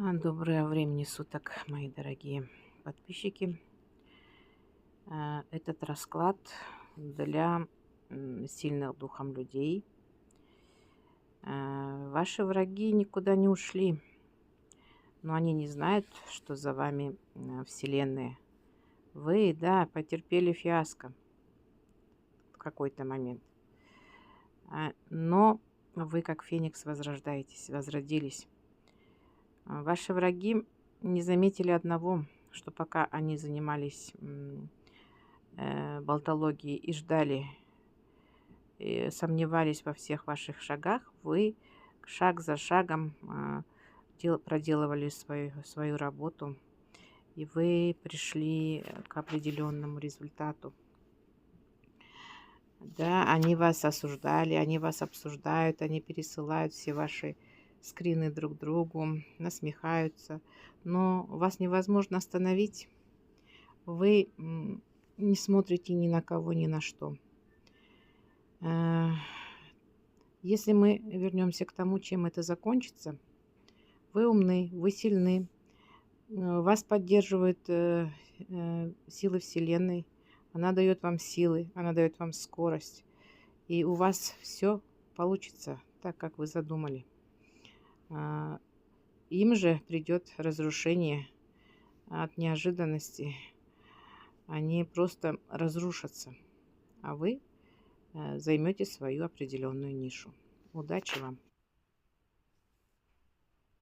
Доброе времени суток, мои дорогие подписчики. Этот расклад для сильных духом людей. Ваши враги никуда не ушли, но они не знают, что за вами вселенная. Вы, да, потерпели фиаско в какой-то момент. Но вы, как феникс, возродились. Ваши враги не заметили одного, что пока они занимались болтологией и ждали, сомневались во всех ваших шагах, вы шаг за шагом проделывали свою работу, и вы пришли к определенному результату. Да, они вас осуждали, они вас обсуждают, они пересылают все ваши скрины друг другу, насмехаются, но вас невозможно остановить. Вы не смотрите ни на кого, ни на что. Если мы вернемся к тому, чем это закончится, вы умны, вы сильны, вас поддерживают силы Вселенной, она дает вам силы, она дает вам скорость, и у вас все получится так, как вы задумали. Им же придет разрушение от неожиданности. Они просто разрушатся, а вы займете свою определенную нишу. Удачи вам!